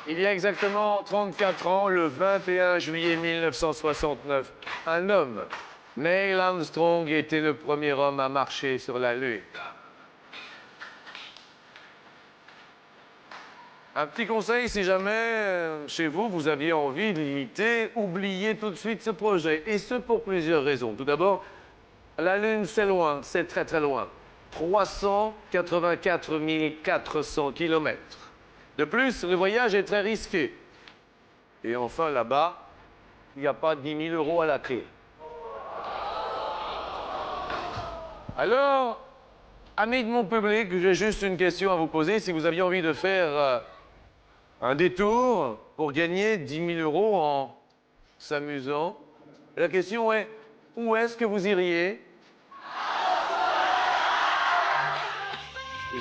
Il y a exactement 34 ans, le 21 juillet 1969, un homme, Neil Armstrong, était le premier homme à marcher sur la Lune. Un petit conseil, si jamais, chez vous, vous aviez envie de l'imiter, oubliez tout de suite ce projet. Et ce, pour plusieurs raisons. Tout d'abord, la Lune, c'est loin, c'est très très loin. 384 400 kilomètres. De plus, le voyage est très risqué. Et enfin, là-bas, il n'y a pas 10 000 € à la clé. Alors, amis de mon public, j'ai juste une question à vous poser. Si vous aviez envie de faire un détour pour gagner 10 000 € en s'amusant, la question est, où est-ce que vous iriez?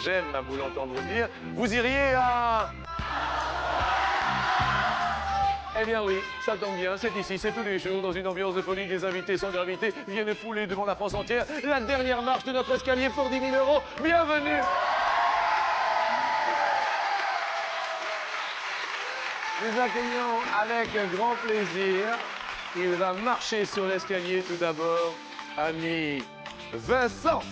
J'aime à vous l'entendre dire. Vous iriez à... Eh bien oui, ça tombe bien, c'est ici, c'est tous les jours, dans une ambiance de folie, des invités sans gravité viennent fouler devant la France entière la dernière marche de notre escalier pour 10 000 €. Bienvenue! Nous accueillons avec grand plaisir. Il va marcher sur l'escalier tout d'abord, ami Vincent.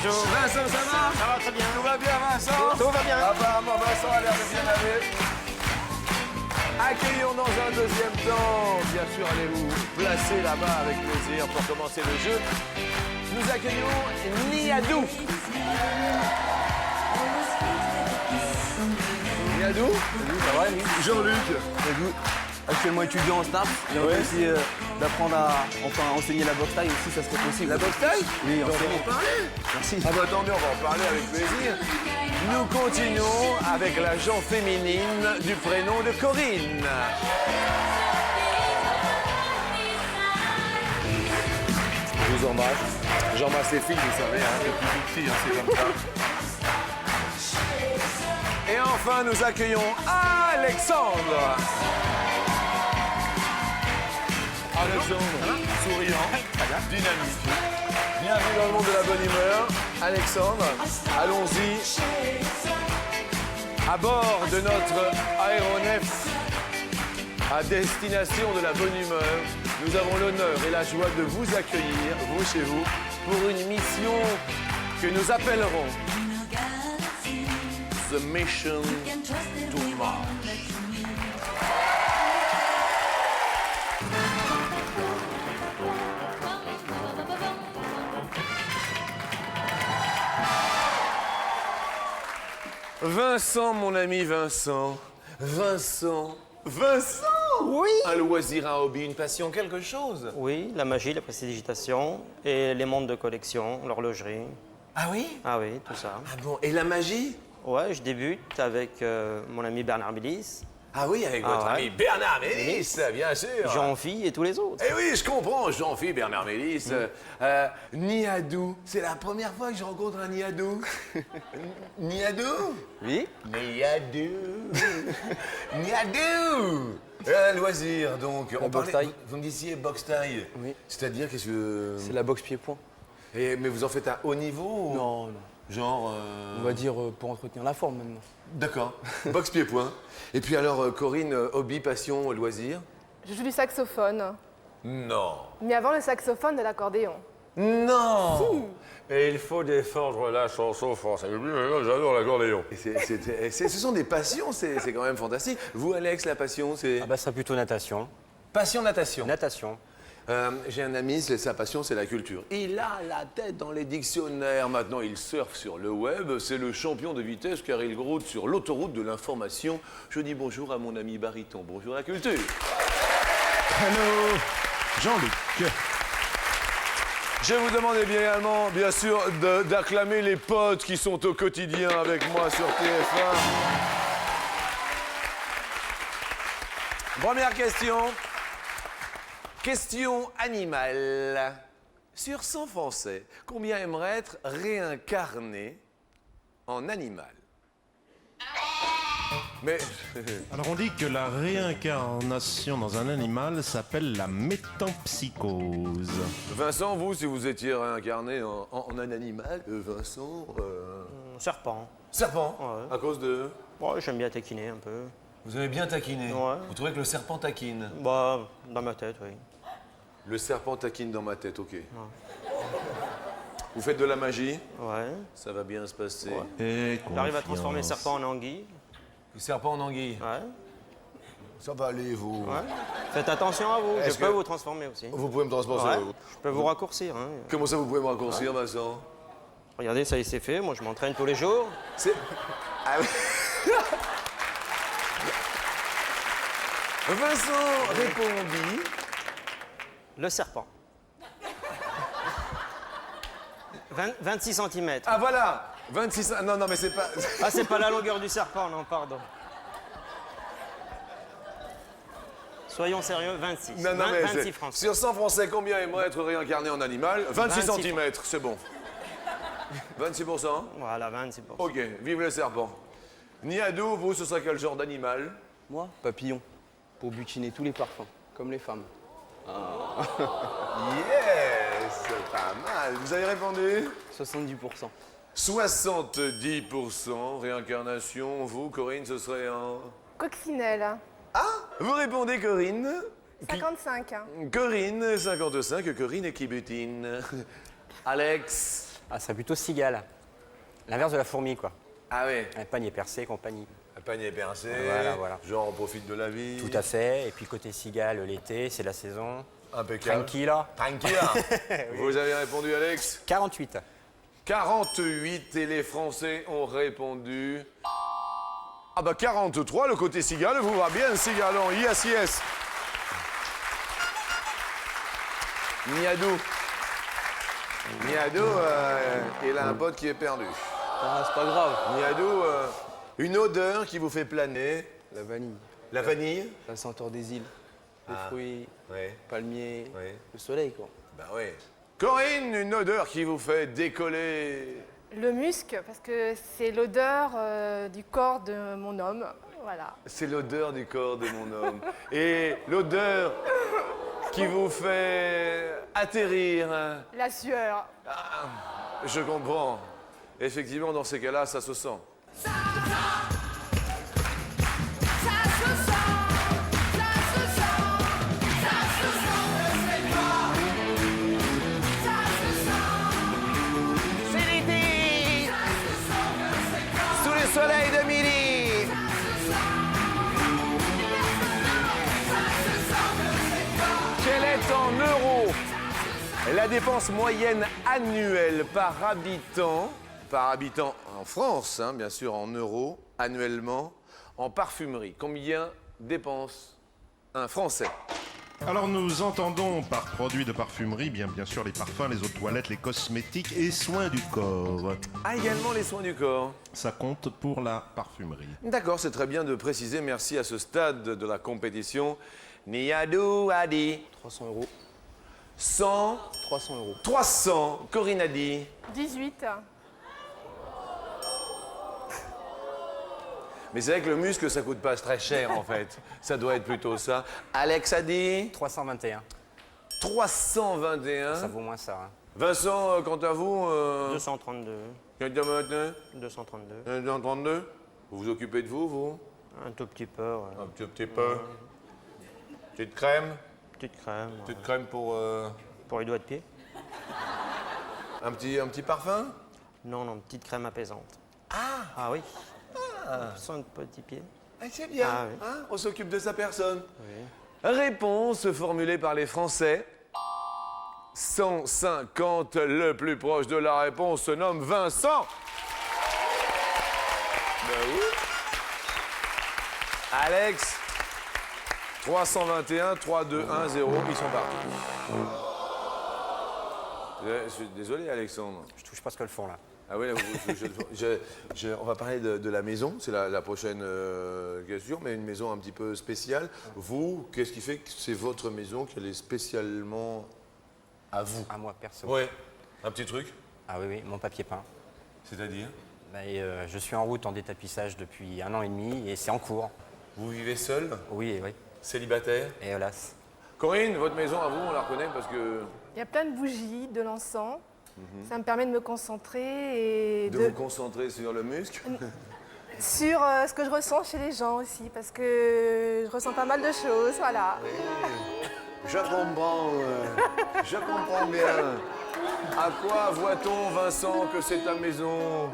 Bonjour. Vincent, ça va? Ça va très bien. Tout va bien, Vincent? Tout va bien. Apparemment, Vincent a l'air de bien aller. Accueillons dans un deuxième temps, bien sûr, allez-vous placer là-bas avec plaisir pour commencer le jeu. Nous accueillons Niadou. Niadou? Ça va, Émile? Jean-Luc. Actuellement étudiant en SNAP, j'ai envie aussi d'apprendre à enseigner la boxe taille aussi, ça serait possible. La boxe taille? Oui, On va enseigner. en parler. Merci. Ah bah tant mieux, on va en parler avec plaisir. Nous continuons avec la gent féminine du prénom de Corinne. Je vous embrasse. J'embrasse les filles, vous savez, hein, depuis toute fille, hein, c'est comme ça. Et enfin, nous accueillons Alexandre. Alexandre, souriant, dynamique. Bienvenue dans le monde de la bonne humeur. Alexandre, allons-y. À bord de notre aéronef à destination de la bonne humeur, nous avons l'honneur et la joie de vous accueillir, vous chez vous, pour une mission que nous appellerons The Mission to Mars. Vincent, mon ami Vincent. Vincent. Oui. Un loisir, un hobby, une passion, quelque chose. Oui, la magie, la prestidigitation et les montres de collection, l'horlogerie. Ah oui? Ah oui, tout ça. Ah bon, et la magie? Ouais, je débute avec mon ami Bernard Mélis, Ah oui, avec votre ouais. ami Bernard Mélis, bien sûr. Jean-Phi et tous les autres. Eh oui, je comprends, Jean-Philippe, Bernard Mélis. Niadou, c'est la première fois que je rencontre un Niadou. Niadou? Oui. Niadou. Niadou. Loisir, donc. La boxe taille. Vous me disiez boxe taille. Oui. C'est-à-dire, qu'est-ce que... C'est la boxe pied-point. Mais vous en faites à haut niveau ou... Non, non. Genre... On va dire pour entretenir la forme maintenant. D'accord. Boxe pied-point. Et puis alors, Corinne, hobby, passion, loisir? Je joue du saxophone. Non. Mais avant le saxophone, de l'accordéon. Non. Et il faut défendre la chanson française. J'adore l'accordéon. Ce sont des passions, c'est quand même fantastique. Vous, Alex, la passion, c'est... Ah bah ça plutôt natation. Passion natation. Natation. J'ai un ami, sa passion, c'est la culture. Il a la tête dans les dictionnaires. Maintenant, il surfe sur le web. C'est le champion de vitesse car il route sur l'autoroute de l'information. Je dis bonjour à mon ami Bariton. Bonjour à la culture. Hello, Jean-Luc. Je vous demande également, bien sûr, d'acclamer les potes qui sont au quotidien avec moi sur TF1. Première question. Question animale. Sur 100 Français, combien aimeraient être réincarnés en animal? Mais Alors on dit que la réincarnation dans un animal s'appelle la métampsychose. Vincent, vous, si vous étiez réincarné en un animal, Vincent... Serpent. Serpent. Ouais. À cause de... Ouais, j'aime bien taquiner un peu. Vous avez bien taquiné. Ouais. Vous trouvez que le serpent taquine? Bah, dans ma tête, oui. Le serpent taquine dans ma tête, ok. Vous faites de la magie? Ouais. Ça va bien se passer. Et J'arrive à transformer le confiance. serpent en anguille. Le serpent en anguille? Ouais. Ça va aller, vous. Ouais. Faites attention à vous, je Est-ce peux que- vous transformer aussi. Vous pouvez me transporter? Ouais. Je peux vous raccourcir. Hein. Comment ça, vous pouvez me raccourcir, Vincent? Regardez, ça y est, c'est fait. Moi, je m'entraîne tous les jours. C'est... Ah oui. Vincent répondit... Le serpent. 26 cm. Ah voilà 26... Non, non, mais c'est pas... Ah, c'est pas la longueur du serpent, non, pardon. Soyons sérieux, 26. Non, non, mais 26 c'est- francs. sur 100 Français, combien aimeraient être réincarnés en animal? 26 26 cm, c'est bon. 26%? Voilà, 26 Ok, vive le serpent. Niado, vous, ce serait quel genre d'animal? Moi, papillon. Pour butiner tous les parfums, comme les femmes. Yes, pas mal. Vous avez répondu? 70%. 70% réincarnation. Vous, Corinne, ce serait un... Coccinelle. Ah, vous répondez, Corinne? 55. Corinne, 55, Corinne et qui butine. Alex? Ah, ça serait plutôt cigale. L'inverse de la fourmi, quoi. Ah ouais, Un panier percé, compagnie. un panier percé. Voilà, voilà. Genre, on profite de la vie. Tout à fait. Et puis côté cigale, l'été, c'est la saison. Impeccable. Tranquilla. Tranquilla. Vous avez répondu, Alex? 48. 48 et les Français ont répondu. Ah bah 43, le côté cigale vous va bien, cigalon. Yes, yes. Niado. Niado, il a un pote qui est perdu. Ah, c'est pas grave. Niado, une odeur qui vous fait planer. La vanille, La vanille? la senteur des îles, les fruits, Oui. palmiers, Oui. le soleil, quoi. Bah oui. Corinne, une odeur qui vous fait décoller. Le musc, parce que c'est l'odeur du corps de mon homme. Voilà. C'est l'odeur du corps de mon homme. Et l'odeur qui vous fait atterrir. La sueur. Je comprends. Effectivement, dans ces cas-là, ça se sent. C'est l'été sous le soleil de midi. Quelle est en euros la dépense moyenne annuelle par habitant en France, hein, bien sûr en euros, annuellement, en parfumerie? Combien dépense un Français? Alors nous entendons par produits de parfumerie, bien sûr les parfums, les eaux de toilette, les cosmétiques et soins du corps. Ah, également les soins du corps. Ça compte pour la parfumerie. D'accord, c'est très bien de préciser. Merci à ce stade de la compétition. Niadou a dit 300 euros. 100, 300 euros. 300. Corinne a dit 18. Mais c'est vrai que le muscle, ça coûte pas très cher en fait. Ça doit être plutôt ça. Alex a dit 321. 321. Ça vaut moins ça. Hein. Vincent, quant à vous, 232. 232. 232. Vous vous occupez de vous? Un tout petit peu, ouais. Un petit peu. Petite crème. Petite crème. Petite crème pour Pour les doigts de pied. un petit parfum. Non, non, petite crème apaisante. Ah oui. Sans petit pied. Ah, c'est bien. Ah oui. Hein, on s'occupe de sa personne. Oui. Réponse formulée par les Français. 150, le plus proche de la réponse se nomme Vincent. Ben oui. Alex, 321, 3, 2, 1, 0, ils sont partis. Je suis désolé, Alexandre. Je touche pas ce que le fond, là. Ah oui, là, on va parler de la maison, c'est la prochaine question, mais une maison un petit peu spéciale. Vous, qu'est-ce qui fait que c'est votre maison, qu'elle est spécialement à vous? À moi, perso. Ouais, un petit truc, Ah oui, oui, mon papier peint. c'est-à-dire? Je suis en route en détapissage depuis 1 an et demi et c'est en cours. Vous vivez seul? Oui, oui. Célibataire? Et hélas. Corinne, votre maison à vous, on la reconnaît parce que... Il y a plein de bougies, de l'encens. Ça me permet de me concentrer et De vous concentrer sur le muscle? sur ce que je ressens chez les gens aussi, parce que je ressens pas mal de choses, voilà. Je comprends bien. À quoi voit-on, Vincent, que c'est ta maison?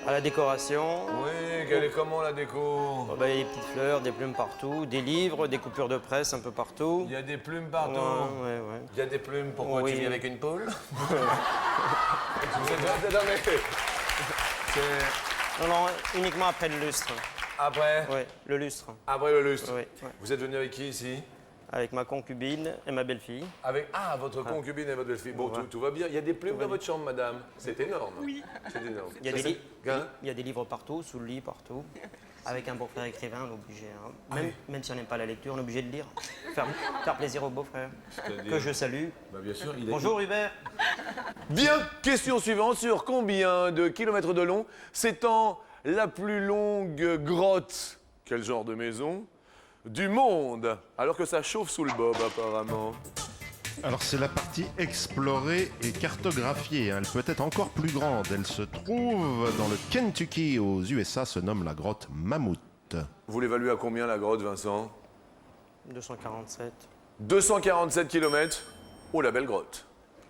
À la décoration, Oui, quelle est comment la déco? il y a des petites fleurs, des plumes partout, des livres, des coupures de presse un peu partout. Il y a des plumes partout. Ouais. Il y a des plumes, pourquoi Oui. tu vis avec une poule? Non, mais c'est Non, uniquement après le lustre. après, Oui, le lustre. après le lustre. Oui, ouais. Vous êtes venu avec qui ici? Avec ma concubine et ma belle-fille. Avec votre concubine et votre belle-fille. Bon, Ouais. tout va bien. Il y a des plumes dans votre chambre, madame. C'est énorme. Oui. C'est énorme. Il y a Ça, des c'est- livres. Hein? Il y a des livres partout, sous le lit, partout. Avec un beau-frère écrivain, on est obligé. Hein. Même si on n'aime pas la lecture, on est obligé de lire. Faire plaisir au beau-frère. Que je salue. Bah, bien sûr, il est... Bonjour Hubert. Bien, question suivante. Sur combien de kilomètres de long s'étend la plus longue grotte, quel genre de maison, du monde? Alors que ça chauffe sous le bob, apparemment. Alors c'est la partie explorée et cartographiée, hein. Elle peut être encore plus grande. Elle se trouve dans le Kentucky aux USA, se nomme la grotte Mammouth. Vous l'évaluez à combien, la grotte, Vincent? 247. 247 kilomètres. Oh, la belle grotte.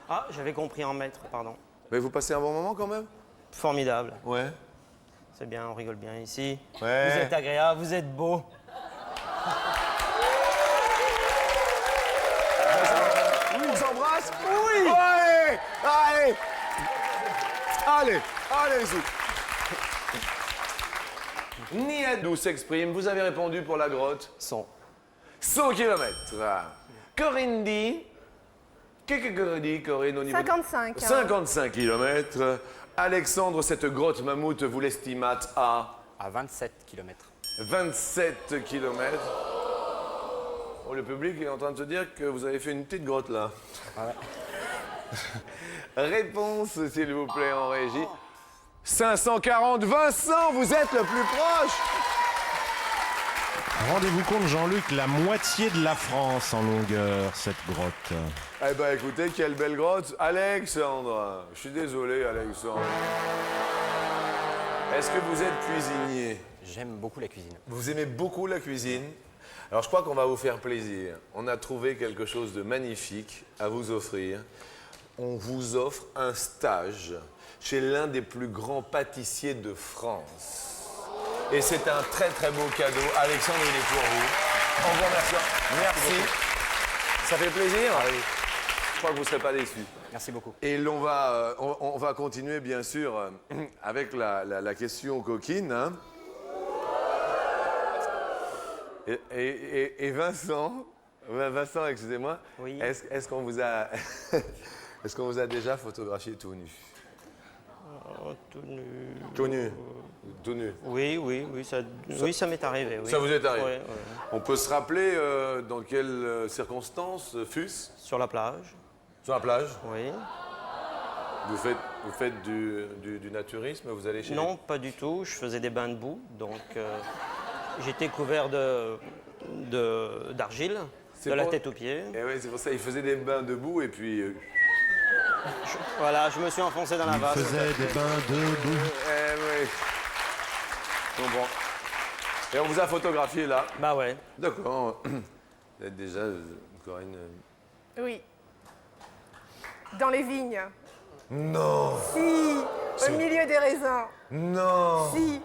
Ah, j'avais compris en mètres, pardon. Mais vous passez un bon moment, quand même? Formidable. Ouais. C'est bien, on rigole bien ici. Ouais. Vous êtes agréable, vous êtes beau. On s'embrasse? Oui! Allez! Allez! Allez! Allez-y! Niadou s'exprime. Vous avez répondu pour la grotte? 100. 100 km. Corinne dit... Qu'est-ce que Corinne dit, Corinne, au niveau... 55. 55 km. Alexandre, cette grotte mammouth, vous l'estimate à À 27 km. 27 km. Oh, le public est en train de se dire que vous avez fait une petite grotte là. Réponse, s'il vous plaît, en régie. 540. Vincent, vous êtes le plus proche. Rendez-vous compte, Jean-Luc, la moitié de la France en longueur, cette grotte. Eh ben, écoutez, quelle belle grotte. Alexandre, je suis désolé, Alexandre. Est-ce que vous êtes cuisinier? J'aime beaucoup la cuisine. Vous aimez beaucoup la cuisine? Alors, je crois qu'on va vous faire plaisir. On a trouvé quelque chose de magnifique à vous offrir. On vous offre un stage chez l'un des plus grands pâtissiers de France. Et c'est un très, très beau cadeau. Alexandre, il est pour vous. Au revoir, merci. Merci. Ça fait plaisir? Je crois que vous ne serez pas déçus. Merci beaucoup. Et on va continuer, bien sûr, avec la question coquine. Hein. Et Vincent, excusez-moi, Oui. est-ce qu'on vous a, est-ce qu'on vous a déjà photographié tout nu? Oh, tout nu. Tout nu. Tout nu. Oui, ça m'est arrivé. Oui. Ça vous est arrivé? Ouais. On peut se rappeler dans quelles circonstances fût-ce? Sur la plage, Sur la plage? oui. Vous faites du naturisme? Vous allez chez... Non, pas du tout. Je faisais des bains de boue, donc j'étais couvert d'argile, C'est de la pour- tête aux pieds. Et ouais, c'est pour ça, il faisait des bains debout et puis... Voilà, je me suis enfoncé dans la Il vase. faisait des bains de boue. oui. Bon. Et on vous a photographié là. Bah ouais. D'accord. Vous êtes déjà, Corinne... Oui. Dans les vignes. Non! Si. Au milieu des raisins. Non! Si.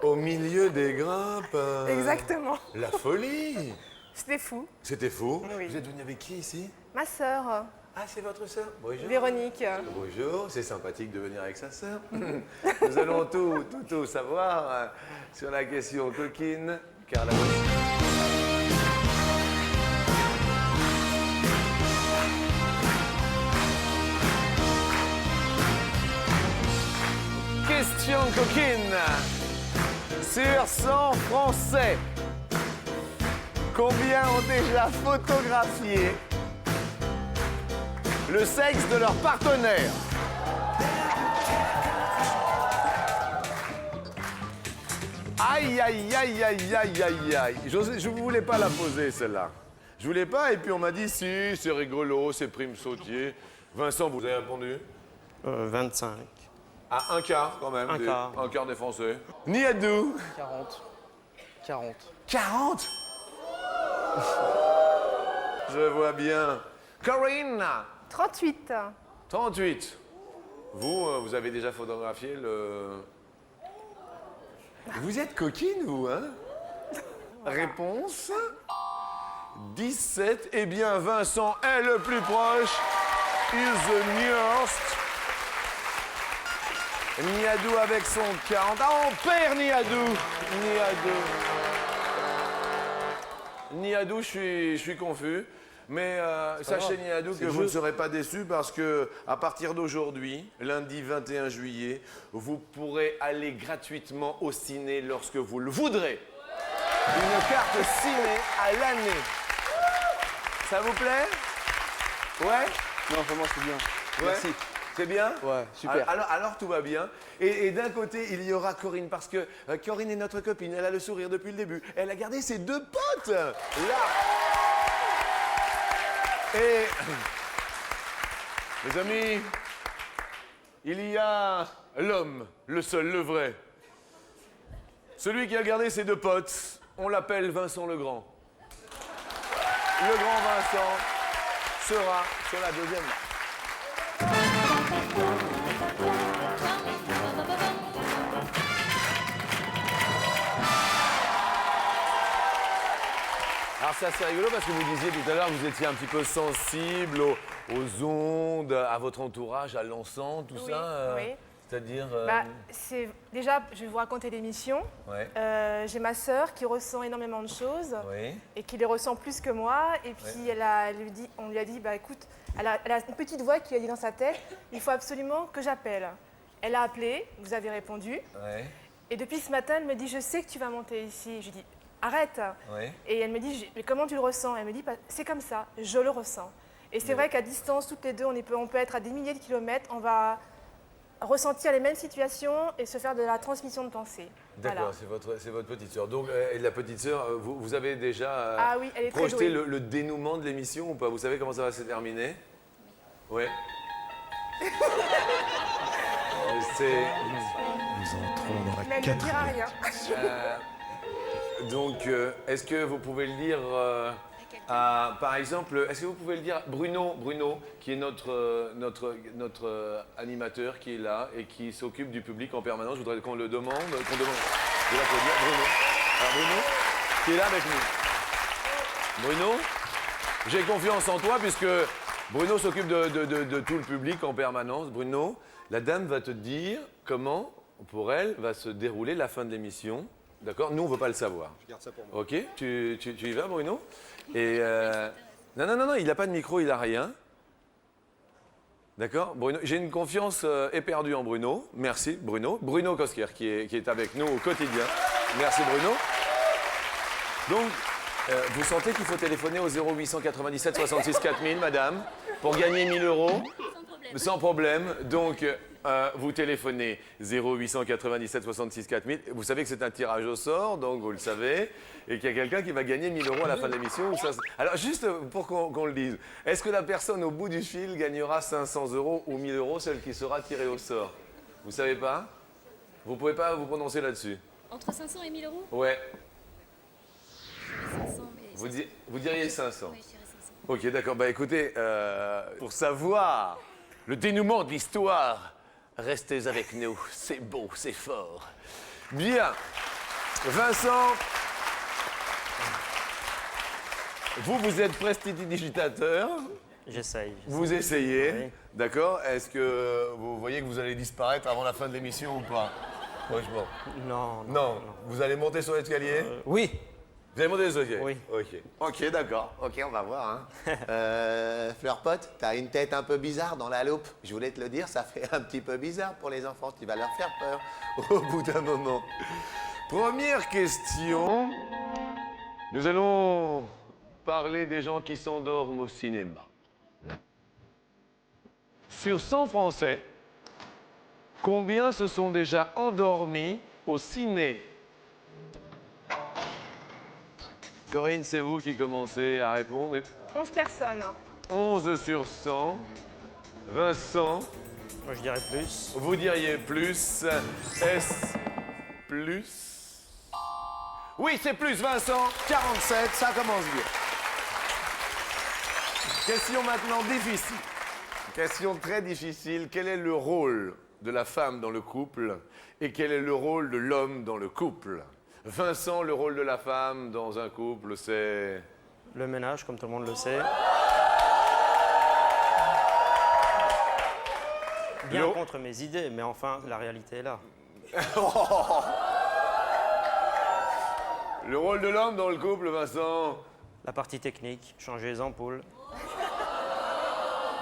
Au milieu des grappes. Exactement. La folie! C'était fou. C'était fou. Oui. Vous êtes venu avec qui ici? Ma sœur, Ah, c'est votre sœur? Bonjour. Véronique. Bonjour, c'est sympathique de venir avec sa sœur. Nous allons tout savoir sur la question coquine, car la voici. Question coquine. Sur 100 Français, combien ont déjà photographié le sexe de leur partenaire? Aïe, aïe, aïe, aïe, aïe, aïe, aïe. Je ne voulais pas la poser, celle-là. Je voulais pas, et puis on m'a dit, si, c'est rigolo, c'est prime sautier. Vincent, vous avez répondu? 25. À un quart, quand même. Un quart. Un quart des Français. Niadou? 40. 40. 40? Je vois bien. Corinne? 38. 38. Vous avez déjà photographié le... Vous êtes coquine, vous, hein? Réponse 17. Eh bien, Vincent est le plus proche. Is the nearest. Niadou avec son 40. Ah, on perd Niadou. Niadou, je suis confus. Mais sachez, Niadou, que vous ne serez pas déçus parce que à partir d'aujourd'hui, lundi 21 juillet, vous pourrez aller gratuitement au ciné lorsque vous le voudrez. Une carte ciné à l'année. Ça vous plaît? Ouais? Non, vraiment, c'est bien. Ouais. Merci. C'est bien? Ouais, super. Alors tout va bien. Et d'un côté, il y aura Corinne, parce que Corinne est notre copine. Elle a le sourire depuis le début. Elle a gardé ses deux potes. Là. Et, mes amis, il y a l'homme, le seul, le vrai. Celui qui a gardé ses deux potes, on l'appelle Vincent Legrand. Le grand Vincent sera sur la deuxième marche. Alors c'est assez rigolo parce que vous disiez tout à l'heure, vous étiez un petit peu sensible aux ondes, à votre entourage, à l'encens, tout Oui, ça. oui. C'est-à-dire. Déjà, je vais vous raconter l'émission. Ouais. J'ai ma sœur qui ressent énormément de choses Oui. et qui les ressent plus que moi. Et puis on lui a dit, bah écoute, elle a une petite voix qui lui a dit dans sa tête, il faut absolument que j'appelle. Elle a appelé, vous avez répondu. Ouais. Et depuis ce matin, elle me dit, je sais que tu vas monter ici. Je lui dis, arrête. Ouais. Et elle me dit, mais comment tu le ressens? Elle me dit, bah, c'est comme ça, je le ressens. Et c'est vrai qu'à distance, toutes les deux, on peut être à des milliers de kilomètres, on va ressentir les mêmes situations et se faire de la transmission de pensée. D'accord, Voilà. c'est votre petite sœur. Donc, et la petite sœur, vous avez déjà Ah oui, elle est très projeté douée. le dénouement de l'émission ou pas? Vous savez comment ça va se terminer? Oui. C'est. Nous entrons dans Mais la elle ne dira quatrième. rien. Donc, est-ce que vous pouvez le dire par exemple, est-ce que vous pouvez le dire Bruno, qui est notre animateur qui est là et qui s'occupe du public en permanence. Je voudrais qu'on le demande, de l'applaudir. Bruno. Alors Bruno, qui est là avec nous. Bruno, j'ai confiance en toi puisque Bruno s'occupe de tout le public en permanence. Bruno, la dame va te dire comment, pour elle, va se dérouler la fin de l'émission. D'accord? Nous, on ne veut pas le savoir. Je garde ça pour moi. Ok? Tu y vas, Bruno? Et non, il n'a pas de micro, il n'a rien. D'accord? Bruno, j'ai une confiance éperdue en Bruno. Merci, Bruno. Bruno Kosker, qui est avec nous au quotidien. Merci, Bruno. Donc, vous sentez qu'il faut téléphoner au 0897 66 4000, madame, pour gagner 1000 euros? Sans problème. Donc, vous téléphonez 0897 66 4000. Vous savez que c'est un tirage au sort, donc vous le savez. Et qu'il y a quelqu'un qui va gagner 1000 euros à la fin de l'émission. Alors, juste pour qu'on le dise, est-ce que la personne au bout du fil gagnera 500 euros ou 1000 euros, celle qui sera tirée au sort? Vous savez pas? Vous pouvez pas vous prononcer là-dessus? Entre 500 et 1000 euros? Ouais. 500, mais Vous diriez 500? Oui, je dirais 500. Ok, d'accord. Bah écoutez, pour savoir le dénouement de l'histoire, restez avec nous. C'est beau, c'est fort. Bien. Vincent, vous êtes prestidigitateur. J'essaye. Vous essayez, Oui. d'accord? Est-ce que vous voyez que vous allez disparaître avant la fin de l'émission ou pas? Franchement. Non. Vous allez monter sur l'escalier? Oui. Vous allez monter sur l'escalier? Oui. Ok, d'accord. Ok, on va voir. Hein. Fleurpote, t'as une tête un peu bizarre dans la loupe. Je voulais te le dire, ça fait un petit peu bizarre pour les enfants. Tu vas leur faire peur au bout d'un moment. Première question. Nous allons parler des gens qui s'endorment au cinéma. Sur 100 Français, combien se sont déjà endormis au ciné Corinne, c'est vous qui commencez à répondre. 11 personnes. 11 sur 100. Vincent, Moi, je dirais plus. Vous diriez plus. Est-ce plus? Oui, c'est plus, Vincent. 47, ça commence bien. Question maintenant difficile. Question très difficile. Quel est le rôle de la femme dans le couple et quel est le rôle de l'homme dans le couple? Vincent, le rôle de la femme dans un couple, c'est... Le ménage, comme tout le monde le sait. Bien Le- contre mes idées, mais enfin, la réalité est là. Le rôle de l'homme dans le couple, Vincent? La partie technique, changer les ampoules.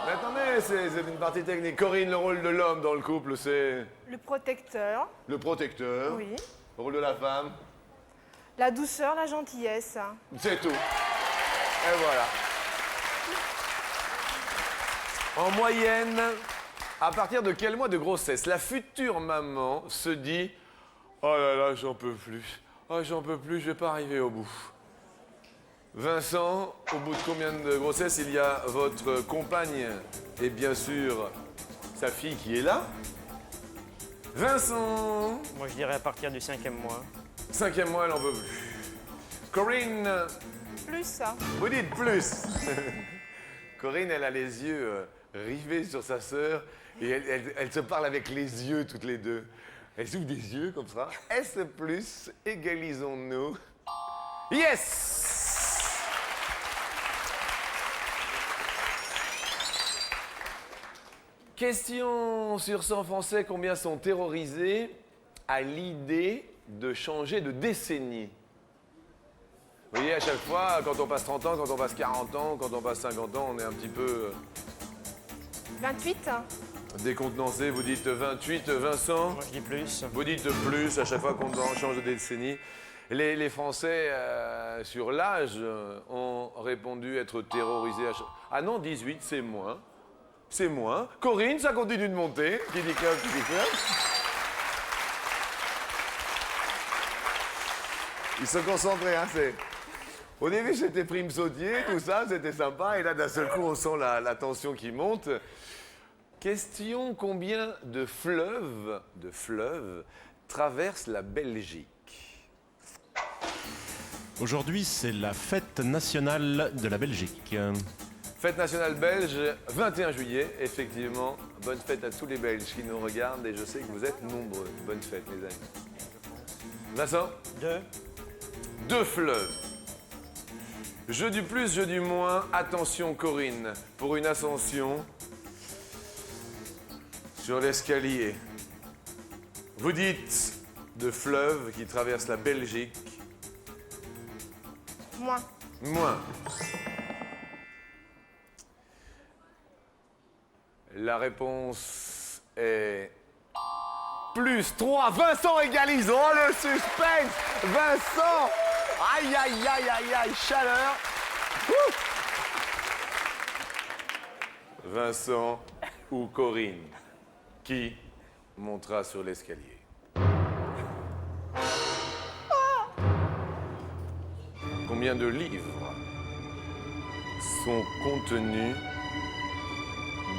Mais attendez, c'est une partie technique. Corinne, le rôle de l'homme dans le couple, c'est... Le protecteur. Le protecteur. Oui. Le rôle de la femme, La douceur, la gentillesse. c'est tout. Et voilà. En moyenne, à partir de quel mois de grossesse la future maman se dit « Oh là là, j'en peux plus. Oh, j'en peux plus, je vais pas arriver au bout. » Vincent, au bout de combien de grossesse il y a votre compagne et bien sûr sa fille qui est là? Vincent, Moi, je dirais à partir du 5e mois. 5e mois, elle n'en peut plus. Corinne, Plus. vous dites plus. Corinne, elle a les yeux rivés sur sa sœur et elle se parle avec les yeux toutes les deux. Elle s'ouvre des yeux comme ça. S plus, égalisons-nous. Yes! Question sur 100 Français, combien sont terrorisés à l'idée de changer de décennie? Vous voyez, à chaque fois, quand on passe 30 ans, quand on passe 40 ans, quand on passe 50 ans, on est un petit peu 28. décontenancé. Vous dites 28, Vincent? Moi, je dis plus. Vous dites plus à chaque fois qu'on change de décennie. Les Français, sur l'âge, ont répondu être terrorisés. Ah non, 18, c'est moins. C'est moins. Corinne, ça continue de monter. Qui dit club, qui dit club. Ils sont concentrés, hein, c'est... Au début, c'était prime sautier, tout ça, c'était sympa. Et là, d'un seul coup, on sent la tension qui monte. Question, combien de fleuves traversent la Belgique? Aujourd'hui, c'est la fête nationale de la Belgique. Fête nationale belge, 21 juillet, effectivement. Bonne fête à tous les Belges qui nous regardent et je sais que vous êtes nombreux. Bonne fête, les amis. Vincent? 2. 2 fleuves. Jeu du plus, jeu du moins. Attention, Corinne, pour une ascension sur l'escalier. Vous dites de fleuves qui traversent la Belgique. Moins. Moins. La réponse est plus 3. Vincent égalise. Oh, le suspense. Vincent. Aïe, aïe, aïe, aïe, aïe. Chaleur. Ouh. Vincent ou Corinne, qui montera sur l'escalier? Combien de livres sont contenus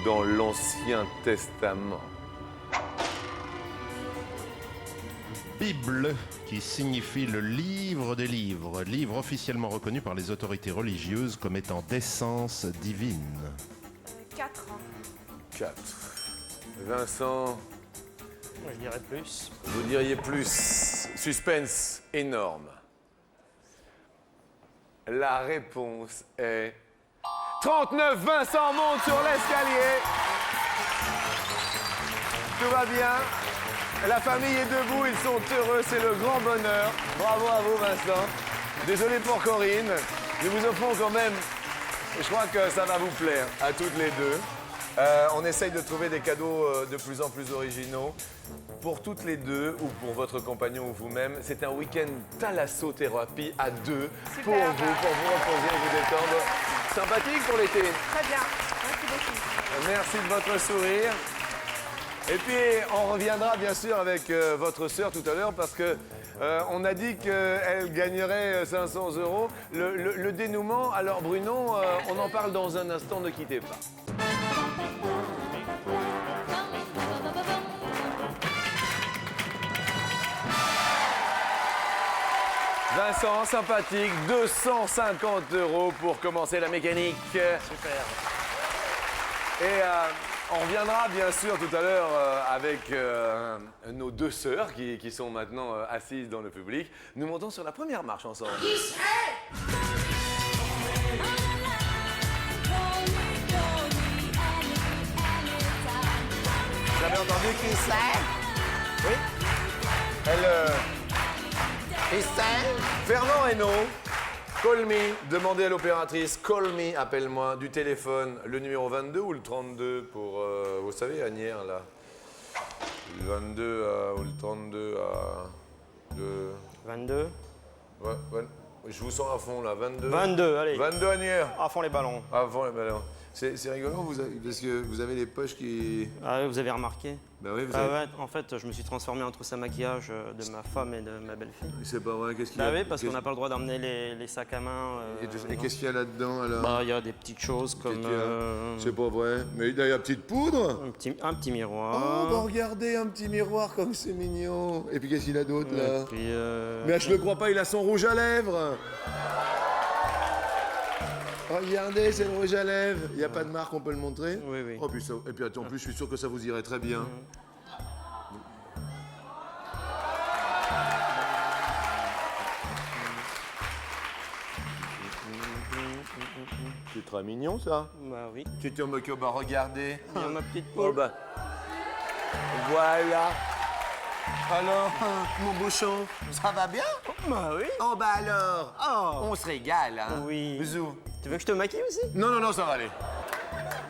dans l'Ancien Testament? Bible, qui signifie le livre des livres, livre officiellement reconnu par les autorités religieuses comme étant d'essence divine. 4. 4. Vincent, Moi, je dirais plus. vous diriez plus. Suspense énorme. La réponse est 39. Vincent monte sur l'escalier. Tout va bien. La famille est debout, ils sont heureux, c'est le grand bonheur. Bravo à vous, Vincent. Désolé pour Corinne. Nous vous offrons quand même, je crois que ça va vous plaire à toutes les deux. On essaye de trouver des cadeaux de plus en plus originaux. Pour toutes les deux, ou pour votre compagnon ou vous-même, c'est un week-end thalassothérapie à deux. Super. Pour vous reposer et vous détendre. Sympathique pour l'été. Très bien. Merci beaucoup. Merci de votre sourire. Et puis, on reviendra bien sûr avec votre sœur tout à l'heure parce que on a dit qu'elle gagnerait 500 €. Le dénouement, alors Bruno, on en parle dans un instant, ne quittez pas. Vincent, sympathique, 250 € pour commencer la mécanique. Super. Et on reviendra bien sûr tout à l'heure avec nos deux sœurs qui sont maintenant assises dans le public. Nous montons sur la première marche ensemble. Vous avez entendu qui c'est? Oui. Qui c'est? Fernand Reynaud. Call me, demandez à l'opératrice, call me, appelle-moi, du téléphone, le numéro 22 ou le 32 pour, vous savez, Agnières, là. Le 22 ou le 32 à... 22. Ouais, je vous sens à fond, là, 22. 22, allez. 22 Agnières. À fond les ballons. À fond les ballons. C'est rigolo, parce que vous avez les poches qui... Ah oui, vous avez remarqué? Bah oui, vous Ah avez... ouais, en fait, je me suis transformé en trousse à maquillage de ma femme et de ma belle-fille. C'est pas vrai, qu'est-ce qu'il y Bah a? oui, parce qu'on n'a pas le droit d'emmener les sacs à main. Et non. qu'est-ce qu'il y a là-dedans, alors? Bah, il y a des petites choses comme C'est pas vrai. Mais il y a une petite poudre? un petit miroir. Oh, bah regardez, un petit miroir comme c'est mignon. Et puis qu'est-ce qu'il a d'autre, là? Et puis, Mais je le crois pas, il a son rouge à lèvres. Regardez, c'est le rouge à lèvres. Il n'y a pas de marque, on peut le montrer? Oui, oui. Oh, puis ça... Et puis attends, en plus, je suis sûr que ça vous irait très bien. C'est très mignon, ça. Bah oui. Tu te moques, bah regardez. Il y a ma petite Oh, poule. bah. Voilà. Alors, mon bouchon, ça va bien? Bah oui. Oh, bah alors. Oh. On se régale, hein? Oui. Bisous. Tu veux que je te maquille aussi? Non, non, non, ça va aller.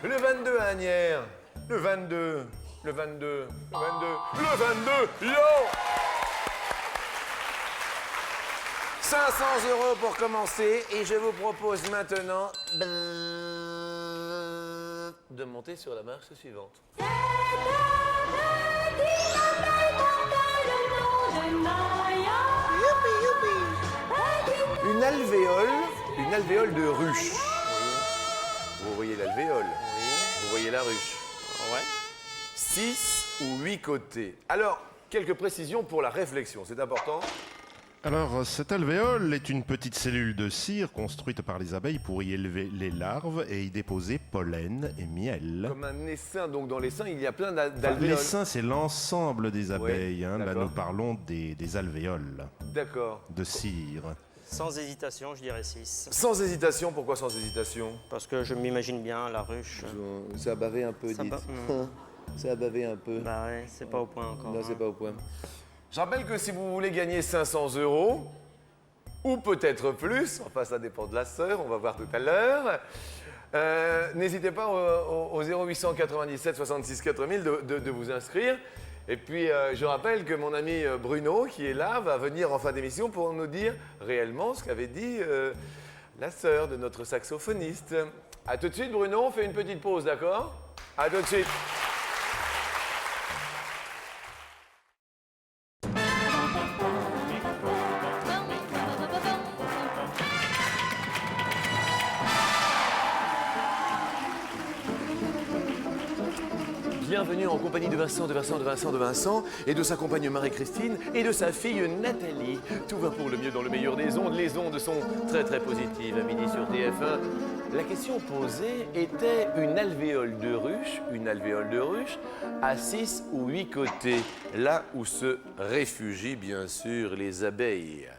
Le 22 à Agnières. Le 22. Le 22. Le 22. Le 22. Yo! 500 € pour commencer. Et je vous propose maintenant de monter sur la marche suivante. Une alvéole de ruche. Vous voyez l'alvéole? Vous voyez la ruche? Ouais. 6 ou 8 côtés. Alors, quelques précisions pour la réflexion, c'est important. Alors, cette alvéole est une petite cellule de cire construite par les abeilles pour y élever les larves et y déposer pollen et miel. Comme un essaim, donc dans l'essaim, il y a plein Enfin, d'alvéoles. l'essaim, c'est l'ensemble des abeilles. Là, d'accord. nous parlons des alvéoles D'accord. de cire. Sans hésitation, je dirais 6. Sans hésitation, pourquoi sans hésitation? Parce que je m'imagine bien la ruche. Ça a bavé un peu, Ça dites. ba- Ça a bavé un peu. Bah ouais, c'est pas au point encore. Non, hein. c'est pas au point. Je rappelle que si vous voulez gagner 500 €, ou peut-être plus, enfin ça dépend de la sœur, on va voir tout à l'heure, n'hésitez pas au 0897 66 4000 de vous inscrire. Et puis je rappelle que mon ami Bruno, qui est là, va venir en fin d'émission pour nous dire réellement ce qu'avait dit la sœur de notre saxophoniste. A tout de suite Bruno, on fait une petite pause, d'accord? A tout de suite. Bienvenue en compagnie de Vincent, et de sa compagne Marie-Christine et de sa fille Nathalie. Tout va pour le mieux dans le meilleur des ondes. Les ondes sont très très positives à midi sur TF1. La question posée était une alvéole de ruche à 6 ou 8 côtés, là où se réfugient bien sûr les abeilles.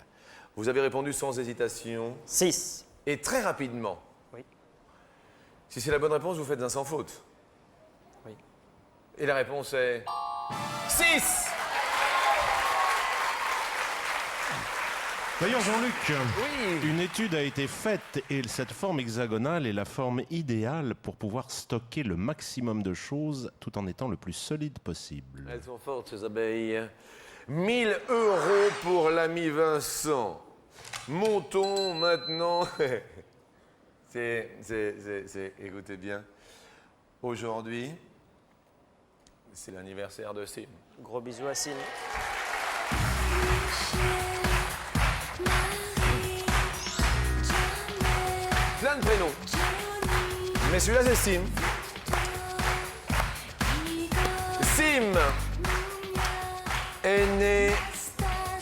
Vous avez répondu sans hésitation 6. et très rapidement. Oui. Si c'est la bonne réponse, vous faites un sans faute. Oui. Et la réponse est 6. D'ailleurs, Jean-Luc, Oui. une étude a été faite et cette forme hexagonale est la forme idéale pour pouvoir stocker le maximum de choses tout en étant le plus solide possible. Elles sont fortes, ces abeilles. 1 000 € pour l'ami Vincent. Montons maintenant. Écoutez bien. Aujourd'hui, C'est l'anniversaire de Sim. Gros bisous à Sim. Plein de prénoms. Mais celui-là, c'est Sim. Sim est né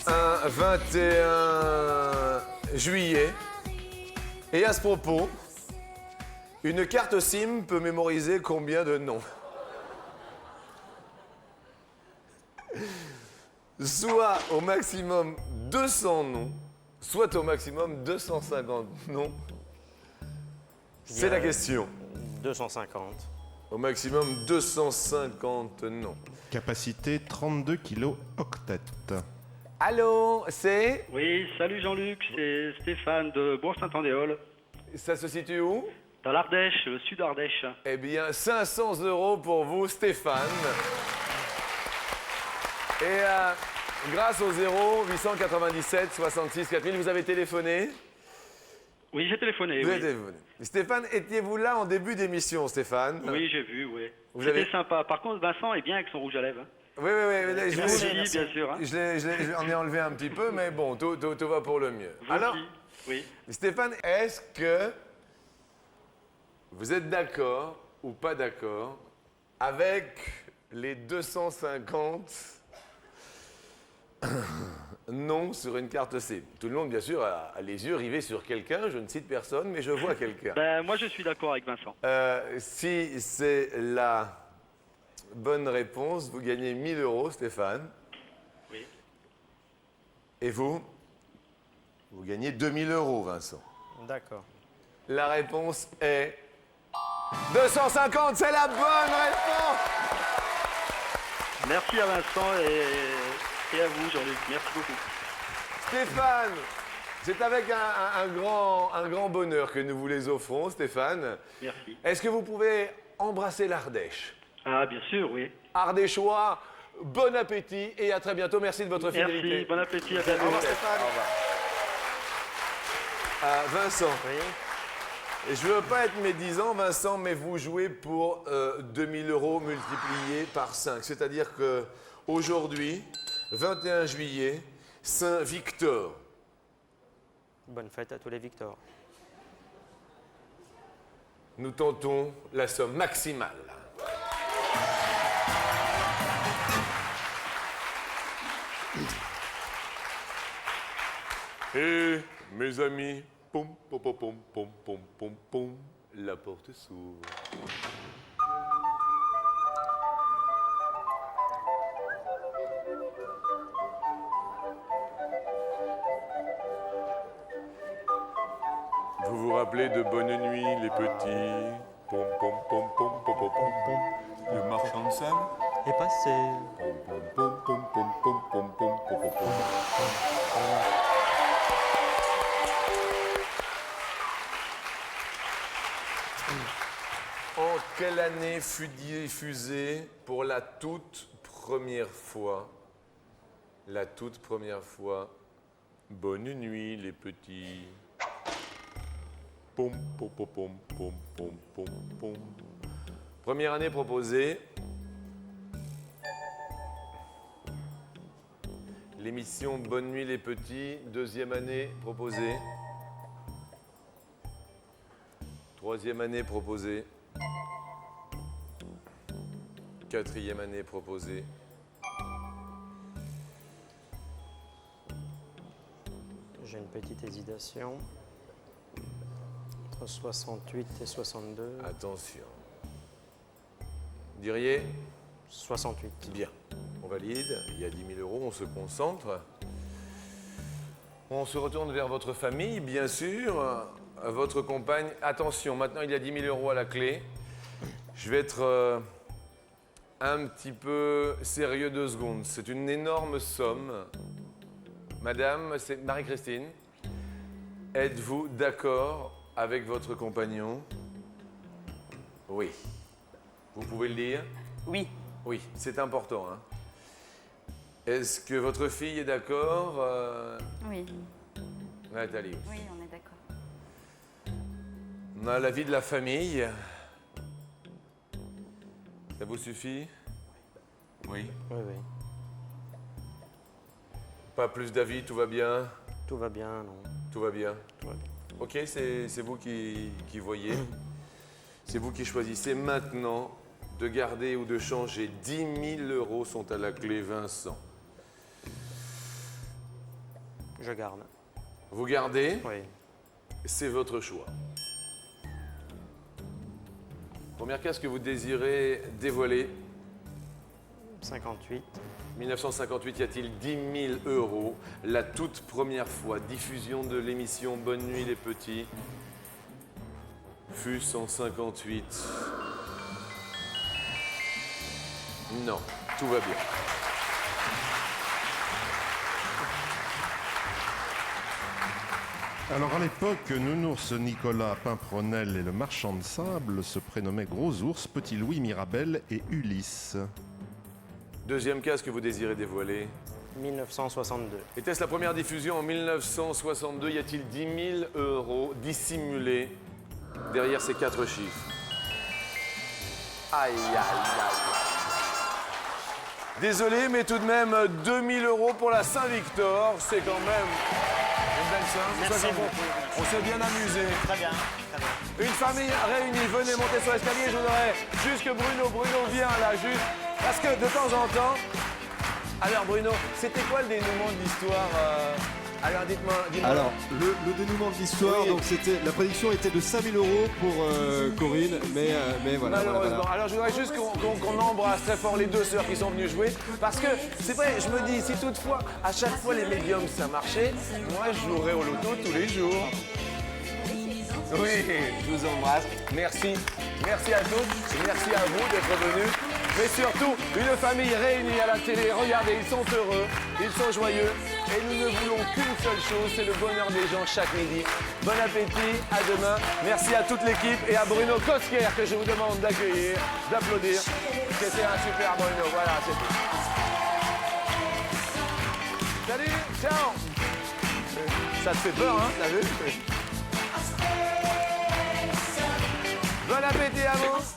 un 21 juillet. Et à ce propos, une carte SIM peut mémoriser combien de noms? Soit au maximum 200 noms, soit au maximum 250 noms. C'est la question. 250. Au maximum 250 noms. Capacité 32 kilo-octets. Allô, c'est? Oui, salut Jean-Luc, c'est Stéphane de Bourg-Saint-Andéol, Ça se situe où? dans l'Ardèche, le sud Ardèche. Eh bien, 500 € pour vous, Stéphane. Et grâce au 0897 66 4000, vous avez téléphoné? Oui, j'ai téléphoné, Vous oui. avez téléphoné. Stéphane, étiez-vous là en début d'émission, Stéphane? Oui, j'ai vu, oui. Vous C'était avez- sympa. Par contre, Vincent est bien avec son rouge à lèvres. Hein. Oui, je Merci, l'ai- bien sûr. Hein. j'en ai enlevé un petit peu, mais bon, tout va pour le mieux. Vous Alors, aussi. Oui. Stéphane, est-ce que vous êtes d'accord ou pas d'accord avec les 250 noms sur une carte SIM? Tout le monde, bien sûr, a les yeux rivés sur quelqu'un. Je ne cite personne, mais je vois quelqu'un. Ben, moi, je suis d'accord avec Vincent. Si c'est la bonne réponse, vous gagnez 1000 €, Stéphane. Oui. Et vous gagnez 2000 €, Vincent. D'accord. La réponse est 250, c'est la bonne réponse. Merci à Vincent et à vous, Jean-Luc. Merci beaucoup. Stéphane, c'est avec un grand bonheur que nous vous les offrons, Stéphane. Merci. Est-ce que vous pouvez embrasser l'Ardèche? Ah, bien sûr, oui. Ardéchois, bon appétit et à très bientôt. Merci de votre fidélité. Merci, bon appétit, à Au bientôt. revoir, Stéphane. Au revoir. Vincent, Oui. je ne veux pas être médisant, Vincent, mais vous jouez pour 2000 € multipliés par 5. C'est-à-dire que aujourd'hui, 21 juillet, Saint-Victor. Bonne fête à tous les Victor. Nous tentons la somme maximale. Et mes amis, pom pom pom pom pom pom pom pom, la porte s'ouvre. Vous vous rappelez de Bonne Nuit, les petits? Pom pom pom pom pom pom pom pom. Le marchand de Sam? Et passé. Pom pom pom pom pom pom pom pom pom pom. En quelle année fut diffusée pour la toute première fois, Bonne Nuit, les petits? Pom pom pom pom pom pom pom pom. Première année proposée. L'émission Bonne Nuit les petits. Deuxième année proposée. Troisième année proposée. Quatrième année proposée. J'ai une petite hésitation. Entre 68 et 62. Attention. Vous diriez 68. bien. On valide. Il y a 10 000 €. On se concentre. On se retourne vers votre famille, bien sûr. Votre compagne. Attention, maintenant il y a 10 000 € à la clé. Je vais être un petit peu sérieux 2 secondes. C'est une énorme somme. Madame, c'est Marie-Christine. Êtes-vous d'accord avec votre compagnon? Oui. Vous pouvez le dire? Oui. Oui, c'est important. Hein. Est-ce que votre fille est d'accord? Oui, Nathalie. oui, on est d'accord. On a l'avis de la famille. Ça vous suffit? Oui. Oui, oui. Pas plus d'avis, tout va bien? Tout va bien, non. Tout va bien. Tout va bien. Ok, c'est vous qui voyez. C'est vous qui choisissez maintenant de garder ou de changer. 10 000 euros sont à la clé, Vincent. Je garde. Vous gardez? Oui. C'est votre choix. Première case que vous désirez dévoiler. 58. 1958, y a-t-il 10 000 euros? La toute première fois, diffusion de l'émission Bonne Nuit les Petits. Fut 158. Non, tout va bien. Alors à l'époque, Nounours Nicolas Pimpronel et le marchand de sable se prénommaient Gros Ours, Petit Louis Mirabel et Ulysse. Deuxième case que vous désirez dévoiler. 1962. Était-ce la première diffusion en 1962? Y a-t-il 10 000 euros dissimulés derrière ces 4 chiffres? Aïe, aïe, aïe. Désolé, mais tout de même 2 000 euros pour la Saint-Victor. C'est quand même une belle somme. Merci Ça, beaucoup. On s'est bien amusé. Très bien. Très bien. Une famille réunie, venez monter sur l'escalier. Je voudrais juste que Bruno vienne là, juste. Parce que de temps en temps... Alors Bruno, c'était quoi le dénouement de l'histoire Alors dites-moi. Alors, le dénouement de l'histoire, Oui. donc la prédiction était de 5 000 euros pour Corinne, mais voilà. Malheureusement. voilà. Alors je voudrais juste qu'on embrasse très fort les deux sœurs qui sont venues jouer. Parce que c'est vrai, je me dis, si toutefois, à chaque fois les médiums ça marchait, moi je jouerais au loto tous les jours. Oui, je vous embrasse. Merci. Merci à tous. Merci à vous d'être venus. Mais surtout, une famille réunie à la télé. Regardez, ils sont heureux, ils sont joyeux. Et nous ne voulons qu'une seule chose, c'est le bonheur des gens chaque midi. Bon appétit, à demain. Merci à toute l'équipe et à Bruno Cosquer que je vous demande d'accueillir, d'applaudir. C'était un super Bruno. Voilà, c'est tout. Salut, ciao. Ça te fait peur, hein, t'as vu? Bon appétit à vous.